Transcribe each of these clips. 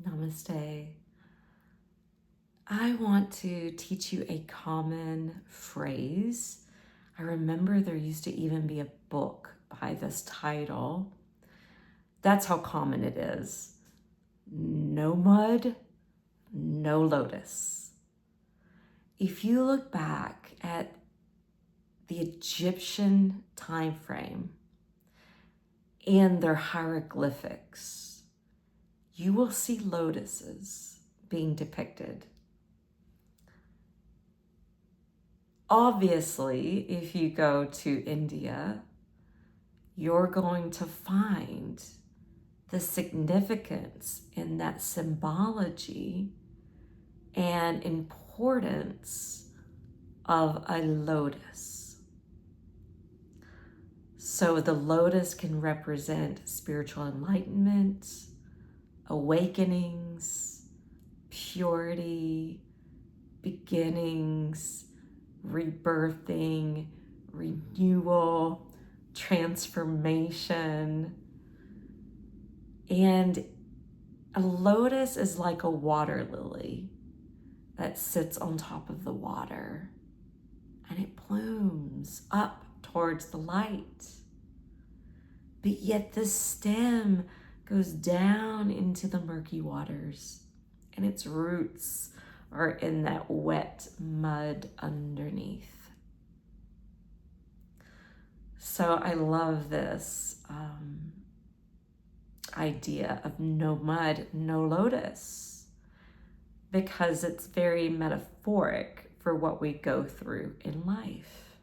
Namaste. I want to teach you a common phrase. I remember there used to even be a book by this title. That's how common it is. No mud, no lotus. If you look back at the Egyptian time frame and their hieroglyphics, you will see lotuses being depicted. Obviously, if you go to India, you're going to find the significance in that symbology and importance of a lotus. So the lotus can represent spiritual enlightenment, awakenings, purity, beginnings, rebirthing, renewal, transformation. And a lotus is like a water lily that sits on top of the water, and it blooms up towards the light. But yet the stem goes down into the murky waters, and its roots are in that wet mud underneath. So I love this idea of no mud, no lotus, because it's very metaphoric for what we go through in life.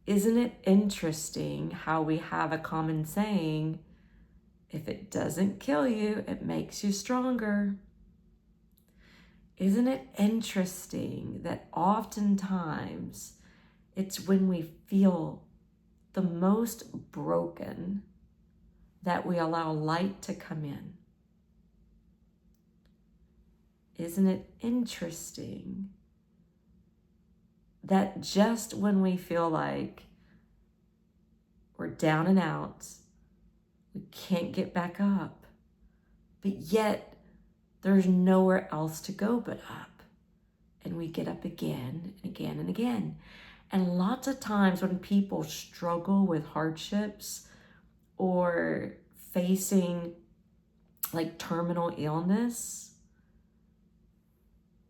Isn't it interesting how we have a common saying, if it doesn't kill you, it makes you stronger? Isn't it interesting that oftentimes it's when we feel the most broken that we allow light to come in? Isn't it interesting that just when we feel like we're down and out, we can't get back up, but yet there's nowhere else to go but up, and we get up again and again and again. And lots of times when people struggle with hardships or facing like terminal illness,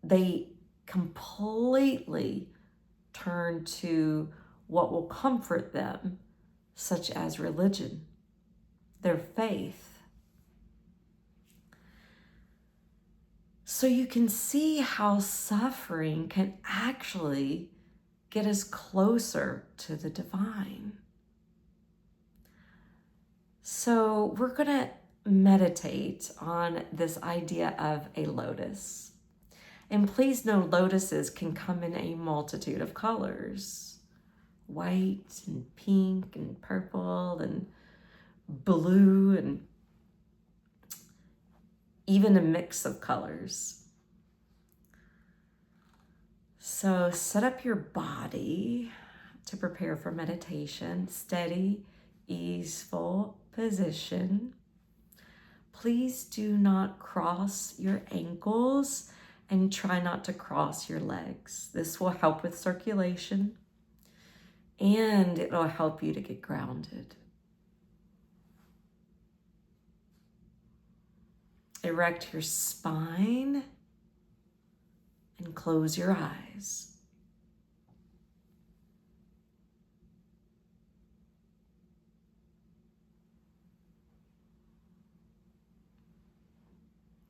they completely turn to what will comfort them, such as religion, their faith. So you can see how suffering can actually get us closer to the divine. So we're going to meditate on this idea of a lotus. And please know lotuses can come in a multitude of colors. White and pink and purple and blue and even a mix of colors. So set up your body to prepare for meditation. Steady, easeful position. Please do not cross your ankles and try not to cross your legs. This will help with circulation and it will help you to get grounded. Erect your spine and close your eyes.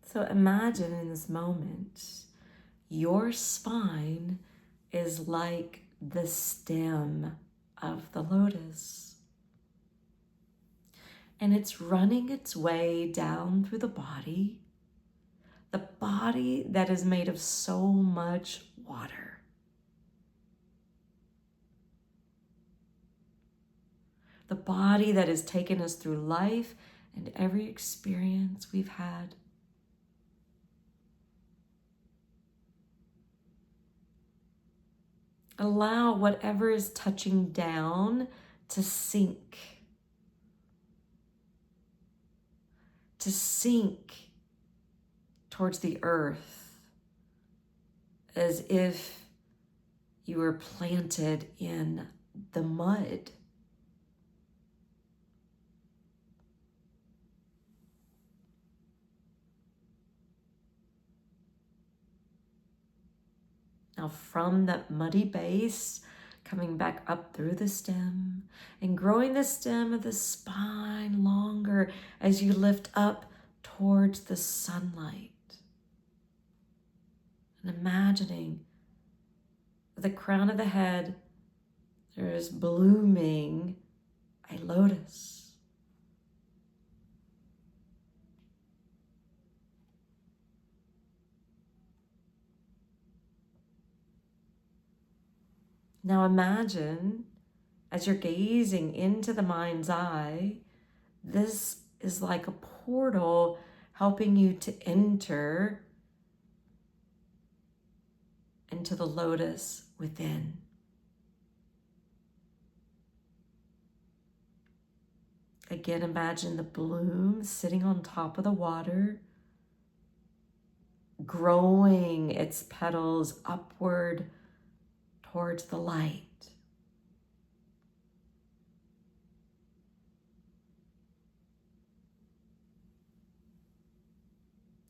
So imagine in this moment, your spine is like the stem of the lotus. And it's running its way down through the body that is made of so much water. The body that has taken us through life and every experience we've had. Allow whatever is touching down to sink towards the earth, as if you were planted in the mud. Now from that muddy base, coming back up through the stem and growing the stem of the spine longer as you lift up towards the sunlight. And imagining at the crown of the head, there is blooming a lotus. Now imagine, as you're gazing into the mind's eye, this is like a portal helping you to enter into the lotus within. Again, imagine the bloom sitting on top of the water, growing its petals upward towards the light.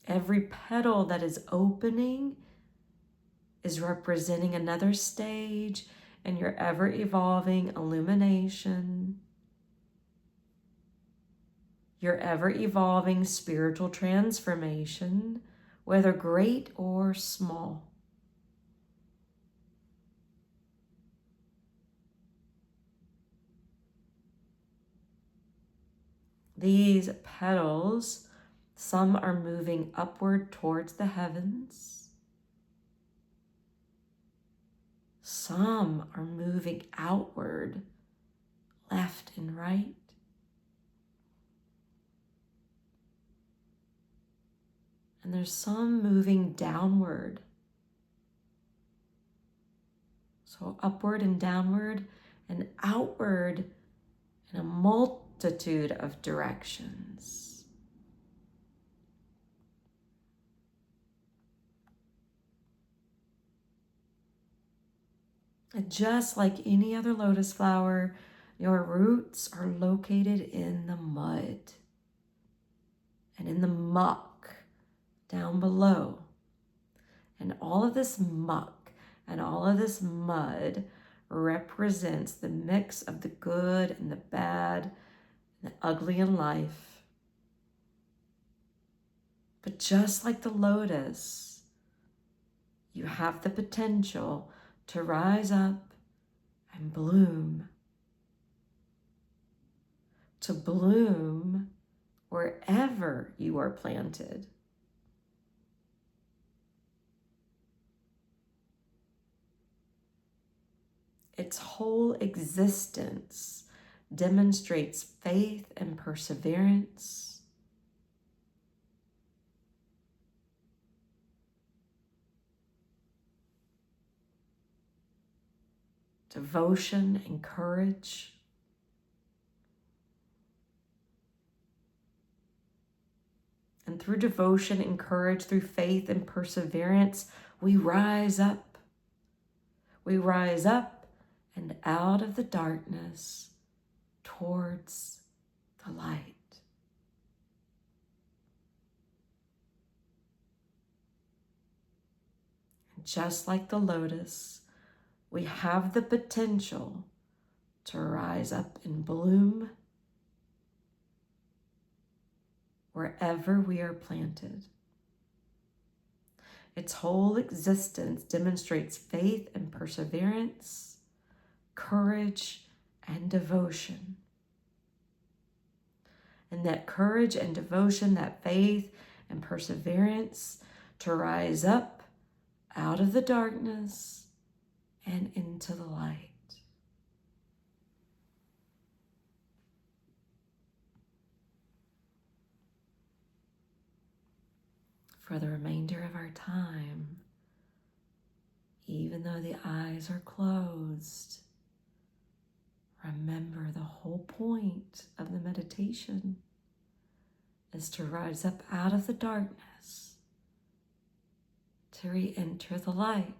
Every petal that is opening is representing another stage in your ever-evolving illumination, your ever-evolving spiritual transformation, whether great or small. These petals, some are moving upward towards the heavens. Some are moving outward, left and right. And there's some moving downward. So upward and downward and outward in a multitude of directions. And just like any other lotus flower, your roots are located in the mud and in the muck down below. And all of this muck and all of this mud represents the mix of the good and the bad and the ugly in life. But just like the lotus, you have the potential to rise up and bloom. To bloom wherever you are planted. Its whole existence demonstrates faith and perseverance. Devotion and courage. And through devotion and courage, through faith and perseverance, we rise up. We rise up and out of the darkness towards the light. And just like the lotus, we have the potential to rise up and bloom wherever we are planted. Its whole existence demonstrates faith and perseverance, courage and devotion. And that courage and devotion, that faith and perseverance to rise up out of the darkness and into the light. For the remainder of our time, even though the eyes are closed, remember the whole point of the meditation is to rise up out of the darkness to re-enter the light.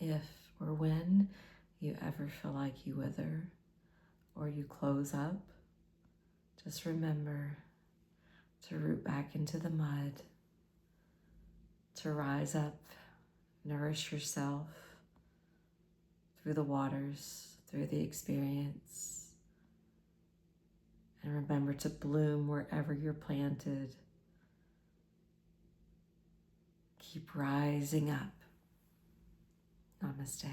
If or when you ever feel like you wither or you close up, just remember to root back into the mud, to rise up, nourish yourself through the waters, through the experience. And remember to bloom wherever you're planted. Keep rising up. Namaste.